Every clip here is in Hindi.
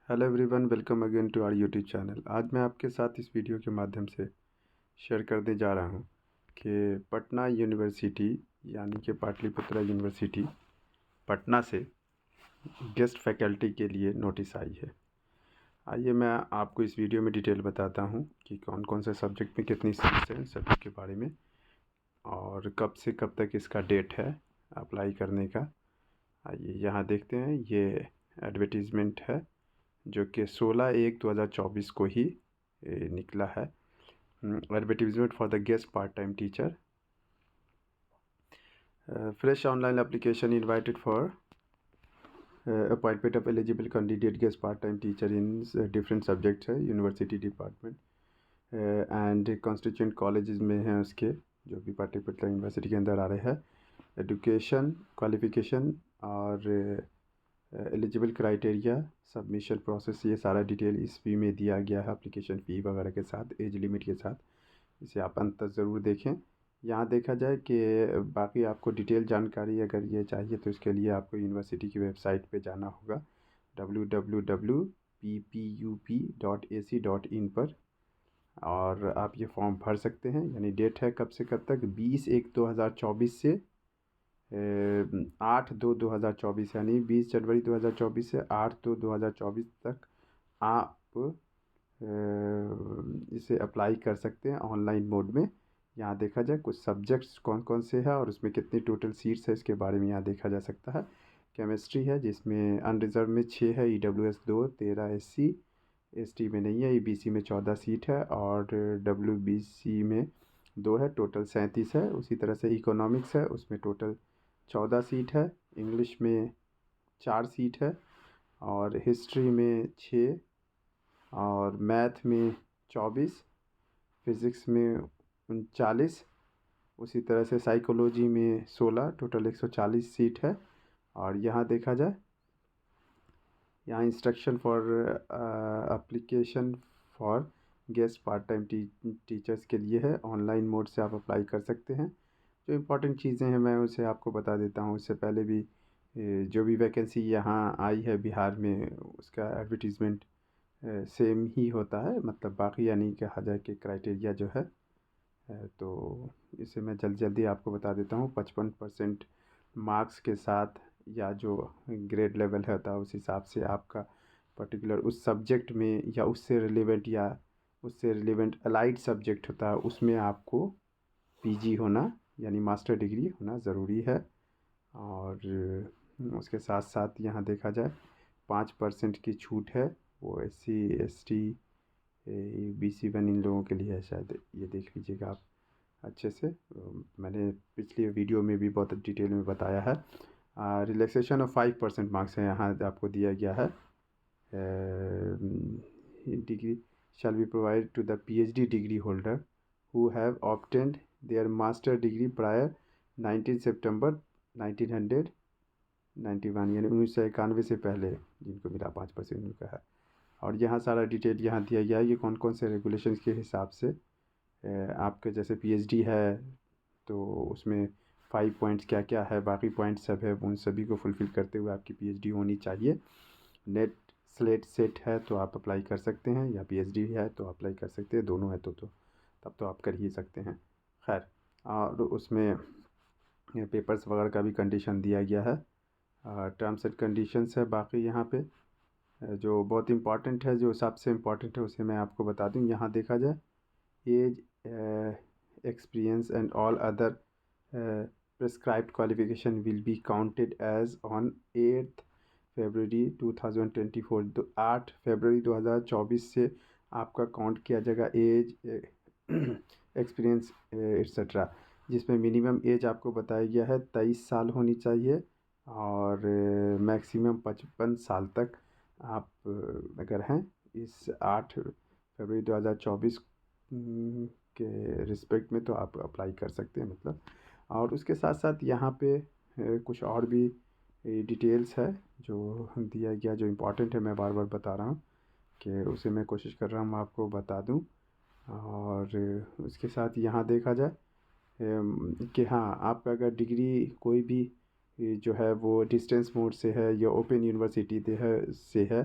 Hello everyone, welcome again to our YouTube channel. आज मैं आपके साथ इस वीडियो के माध्यम से शेयर करने जा रहा हूं कि पटना यूनिवर्सिटी यानी कि पाटलिपुत्रा यूनिवर्सिटी पटना से गेस्ट फैकल्टी के लिए नोटिस आई है। आइए मैं आपको इस वीडियो में डिटेल बताता हूं कि कौन कौन से सब्जेक्ट में कितनी सीट्स हैं, सभी के बारे में, और कब से कब तक इसका डेट है अप्लाई करने का। आइए यहाँ देखते हैं, ये एडवर्टीज़मेंट है जो कि 16/1/2024 को ही निकला है। Advertisement for the guest part time teacher, fresh online application invited for appointment of eligible candidate guest part time teacher in different subjects है university department and constituent colleges में हैं उसके, जो भी पाटलिपुत्रा यूनिवर्सिटी के अंदर आ रहे हैं। एजुकेशन क्वालिफिकेशन और एलिजिबल क्राइटेरिया, सबमिशन प्रोसेस, ये सारा डिटेल इस फी में दिया गया है, एप्लीकेशन फ़ी वगैरह के साथ, एज लिमिट के साथ। इसे आप अंत तक ज़रूर देखें। यहाँ देखा जाए कि बाकी आपको डिटेल जानकारी अगर ये चाहिए तो इसके लिए आपको यूनिवर्सिटी की वेबसाइट पे जाना होगा www.ppup.ac.in पर, और आप ये फॉर्म भर सकते हैं। यानी डेट है कब से कब तक, 20/1/2024 से 8/2/2024, यानी 20 जनवरी 2024 से 8/2/2024 तक आप इसे अप्लाई कर सकते हैं ऑनलाइन मोड में। यहाँ देखा जाए कुछ सब्जेक्ट्स कौन कौन से हैं और उसमें कितनी टोटल सीट्स है, इसके बारे में यहाँ देखा जा सकता है। केमिस्ट्री है जिसमें अनरिजर्व में 6 है, EWS 2, 13 SC ST में नहीं है, EBC में 14 सीट है और WBC में 2 है, टोटल 37 है। उसी तरह से इकोनॉमिक्स है, उसमें टोटल 14 सीट है, इंग्लिश में 4 सीट है और हिस्ट्री में 6 और मैथ में 24, फिज़िक्स में 39, उसी तरह से साइकोलॉजी में 16, टोटल 140 सीट है। और यहाँ देखा जाए, यहाँ instruction for application for guest part time teachers के लिए है, ऑनलाइन मोड से आप अप्लाई कर सकते हैं। जो इम्पोर्टेंट चीज़ें हैं मैं उसे आपको बता देता हूँ। इससे पहले भी जो भी वैकेंसी यहाँ आई है बिहार में, उसका एडवर्टीज़मेंट सेम ही होता है, मतलब बाकी यानी कहा जाए कि क्राइटेरिया जो है, तो इसे मैं जल्दी आपको बता देता हूँ। 55% मार्क्स के साथ या जो ग्रेड लेवल होता है उस हिसाब से आपका पर्टिकुलर उस सब्जेक्ट में या उससे रिलेवेंट अलाइड सब्जेक्ट होता है उसमें आपको PG होना यानी मास्टर डिग्री होना ज़रूरी है। और उसके साथ साथ यहाँ देखा जाए 5% की छूट है, वो SC ST BC1 इन लोगों के लिए है शायद, ये देख लीजिएगा आप अच्छे से। मैंने पिछले वीडियो में भी बहुत डिटेल में बताया है। रिलैक्सेशन ऑफ 5% मार्क्स है यहाँ आपको दिया गया है। Degree shall be provided to the PhD degree holder who have obtained their master degree prior 19 सितंबर 1991, यानी 1991 से पहले जिनको मिला 5% उनका है। और यहाँ सारा डिटेल यहाँ दिया गया है कि कौन कौन से रेगुलेशंस के हिसाब से आपके जैसे PhD है तो उसमें 5 पॉइंट्स क्या क्या है, बाकी पॉइंट्स सब है, उन सभी को फुलफ़िल करते हुए आपकी PhD होनी चाहिए। नेट स्लेट सेट है तो आप अप्लाई कर सकते हैं, या PhD है तो अप्लाई कर सकते हैं, दोनों है तो तब तो आप कर ही सकते हैं। खैर, और उसमें पेपर्स वगैरह का भी कंडीशन दिया गया है, टर्म्स एंड कंडीशंस है। बाकी यहाँ पे जो बहुत इम्पॉर्टेंट है, जो सबसे इम्पॉर्टेंट है उसे मैं आपको बता दूँ। यहाँ देखा जाए as, experience and all other prescribed qualification will be counted as on 8th February 2024। 8 फरवरी 2024 से आपका काउंट किया जाएगा एज, एक्सपीरियंस एट्सेट्रा, जिसमें मिनिमम एज आपको बताया गया है 23 साल होनी चाहिए और मैक्सिमम 55 साल तक आप अगर हैं इस 8 फरवरी 2024 के रिस्पेक्ट में, तो आप अप्लाई कर सकते हैं मतलब। और उसके साथ साथ यहाँ पे कुछ और भी डिटेल्स है जो दिया गया, जो इम्पोर्टेंट है, मैं बार बार बता रहा हूँ कि उसे मैं कोशिश कर रहा हूँ आपको बता दूँ। और उसके साथ यहाँ देखा जाए कि हाँ, आप अगर डिग्री कोई भी जो है वो डिस्टेंस मोड से है या ओपन यूनिवर्सिटी से है,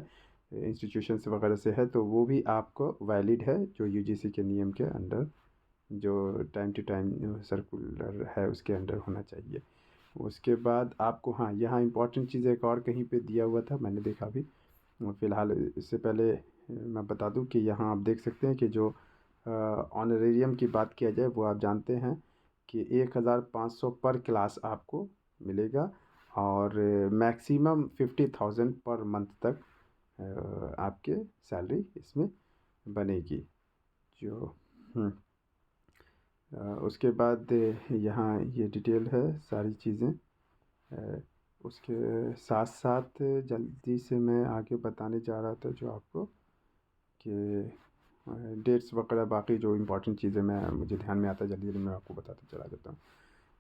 इंस्टीट्यूशंस वगैरह से है तो वो भी आपको वैलिड है, जो यूजीसी के नियम के अंडर, जो टाइम टू टाइम सर्कुलर है उसके अंडर होना चाहिए। उसके बाद आपको, हाँ, यहाँ इंपॉर्टेंट चीज़ एक और कहीं पे दिया हुआ था, मैंने देखा अभी फ़िलहाल। इससे पहले मैं बता दूं कि यहाँ आप देख सकते हैं कि जो ऑनरेरियम की बात किया जाए वो आप जानते हैं कि 1500 पर क्लास आपको मिलेगा, और मैक्सिमम 50,000 पर मंथ तक आपके सैलरी इसमें बनेगी। जो उसके बाद यहाँ ये डिटेल है सारी चीज़ें। उसके साथ साथ जल्दी से मैं आगे बताने जा रहा था जो आपको कि डेट्स वगैरह बाकी जो इम्पोर्टेंट चीज़ें मैं मुझे ध्यान में आता है जल्दी जल्दी मैं आपको बताता चला जाता हूँ,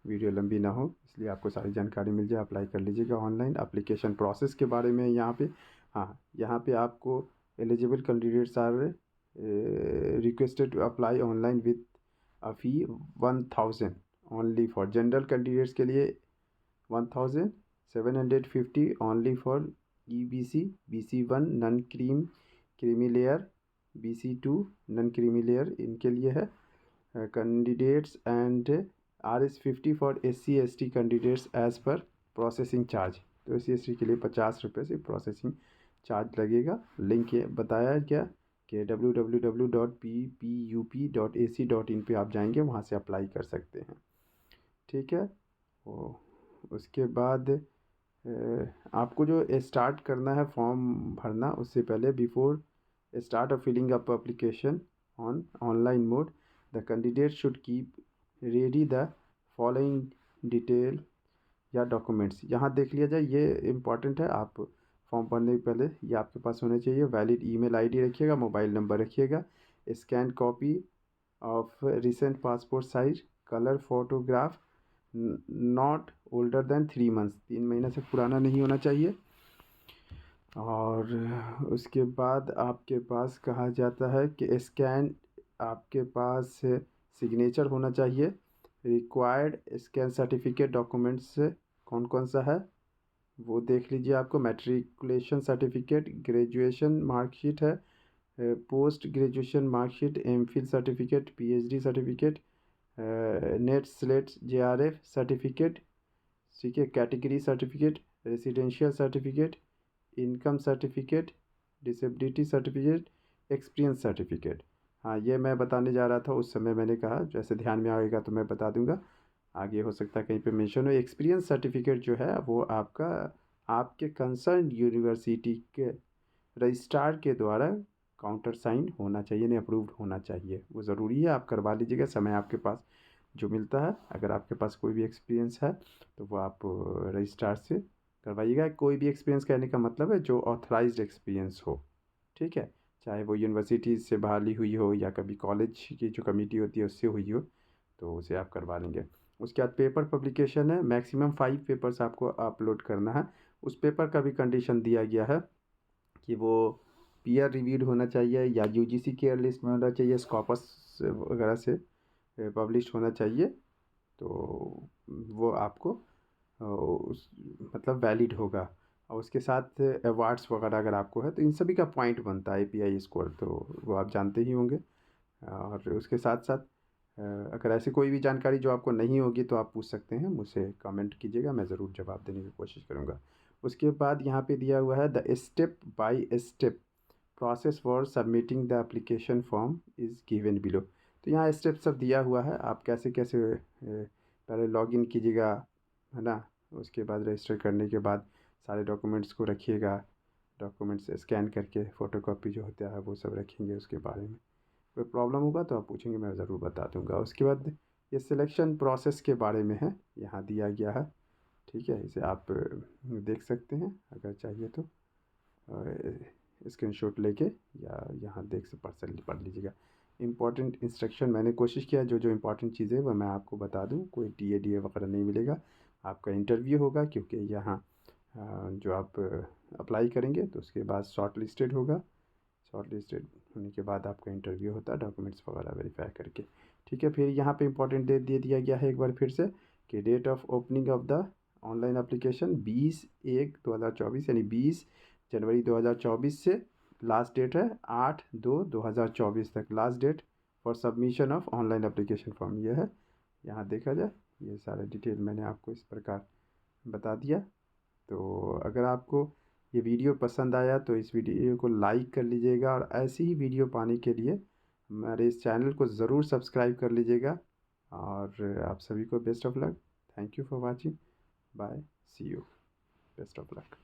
वीडियो लंबी ना हो इसलिए आपको सारी जानकारी मिल जाए। अप्लाई कर लीजिएगा ऑनलाइन। एप्लीकेशन प्रोसेस के बारे में यहाँ पे, हाँ, यहाँ पे आपको eligible candidates are requested to apply online with a fee 1000 only for general candidates के लिए, 1750 only for EBC, BC1 non creamy layer, BC2 non creamy layer इनके लिए है candidates, and RS50 for SC/ST candidates as per processing charge. तो SC/ST के लिए 50 रुपये से प्रोसेसिंग चार्ज लगेगा। लिंक ये बताया गया कि www.ppup.ac.in पे आप जाएंगे, वहाँ से अप्लाई कर सकते हैं। ठीक है। उसके बाद आपको जो स्टार्ट करना है फॉर्म भरना, उससे पहले before start of filling up application on online mode the candidate should keep ready the following detail या डॉक्यूमेंट्स। यहाँ देख लिया जाए, ये इम्पॉर्टेंट है। आप फॉर्म भरने के पहले ये आपके पास होने चाहिए। वैलिड ईमेल आईडी रखिएगा, मोबाइल नंबर रखिएगा, scan copy of recent passport size colour photograph not older than 3 months, 3 महीने से पुराना नहीं होना चाहिए। और उसके बाद आपके पास कहा जाता है कि स्कैन, आपके पास सिग्नेचर होना चाहिए। रिक्वायर्ड स्कैन सर्टिफिकेट डॉक्यूमेंट्स कौन कौन सा है वो देख लीजिए। आपको मैट्रिकुलेशन सर्टिफिकेट, ग्रेजुएशन मार्कशीट है, post graduation marksheet, MPhil certificate, PhD certificate, NET SLET JRF certificate, ठीक है, category certificate, residential certificate, income certificate, disability certificate, experience certificate. हाँ, ये मैं बताने जा रहा था उस समय, मैंने कहा जैसे ध्यान में आएगा तो मैं बता दूंगा, आगे हो सकता है कहीं पे मेंशन हो। एक्सपीरियंस सर्टिफिकेट जो है वो आपका आपके कंसर्न यूनिवर्सिटी के रजिस्ट्रार के द्वारा काउंटर साइन होना चाहिए, नहीं अप्रूव्ड होना चाहिए, वो ज़रूरी है। आप करवा लीजिएगा समय आपके पास जो मिलता है। अगर आपके पास कोई भी एक्सपीरियंस है तो वो आप रजिस्ट्रार से करवाइएगा। कोई भी एक्सपीरियंस कहने का मतलब है जो ऑथराइज्ड एक्सपीरियंस हो, ठीक है, चाहे वो यूनिवर्सिटी से बहाली हुई हो या कभी कॉलेज की जो कमेटी होती है उससे हुई हो, तो उसे आप करवा लेंगे। उसके बाद पेपर पब्लिकेशन है, मैक्सिमम 5 पेपर्स आपको अपलोड करना है। उस पेपर का भी कंडीशन दिया गया है कि वो पीयर रिव्यूड होना चाहिए या UGC केयर लिस्ट में होना चाहिए, स्कॉपस वगैरह से पब्लिश होना चाहिए, तो वो आपको उस मतलब वैलिड होगा। और उसके साथ अवार्ड्स वगैरह अगर आपको है तो इन सभी का पॉइंट बनता है API स्कोर, तो वो आप जानते ही होंगे। और उसके साथ साथ अगर ऐसी कोई भी जानकारी जो आपको नहीं होगी तो आप पूछ सकते हैं मुझसे, कमेंट कीजिएगा, मैं ज़रूर जवाब देने की कोशिश करूँगा। उसके बाद यहाँ पे दिया हुआ है the step by step process for submitting the application form is given below. तो यहाँ स्टेप सब दिया हुआ है, आप कैसे कैसे पहले लॉगिन कीजिएगा, है ना। उसके बाद रजिस्टर करने के बाद सारे डॉक्यूमेंट्स को रखिएगा, डॉक्यूमेंट्स स्कैन करके फ़ोटोकॉपी जो होता है वो सब रखेंगे। उसके बारे में कोई प्रॉब्लम होगा तो आप पूछेंगे, मैं ज़रूर बता दूंगा। उसके बाद ये सिलेक्शन प्रोसेस के बारे में है, यहाँ दिया गया है, ठीक है, इसे आप देख सकते हैं अगर चाहिए तो स्क्रीनशॉट लेके, या यहाँ देख से पर्सनली पढ़ लीजिएगा। इम्पॉर्टेंट इंस्ट्रक्शन मैंने कोशिश किया जो जो इम्पॉर्टेंट चीज़ें वह मैं आपको बता दूँ, कोई TA वगैरह नहीं मिलेगा। आपका इंटरव्यू होगा क्योंकि यहाँ जो आप अप्लाई करेंगे तो उसके बाद शॉर्ट लिस्टेड होगा, शॉर्ट लिस्टेड होने के बाद आपका इंटरव्यू होता है डॉक्यूमेंट्स वगैरह वेरीफाई करके, ठीक है। फिर यहाँ पे इंपॉर्टेंट डेट दे दिया गया है एक बार फिर से कि date of opening of the online application 20/1/2024, यानी 20 जनवरी 2024 से लास्ट डेट है 8/2/2024 तक last date for submission of online application form ये है। यहाँ देखा जाए ये सारा डिटेल मैंने आपको इस प्रकार बता दिया। तो अगर आपको ये वीडियो पसंद आया तो इस वीडियो को लाइक कर लीजिएगा, और ऐसी ही वीडियो पाने के लिए हमारे इस चैनल को ज़रूर सब्सक्राइब कर लीजिएगा। और आप सभी को best of luck. Thank you for watching. Bye, see you, best of luck.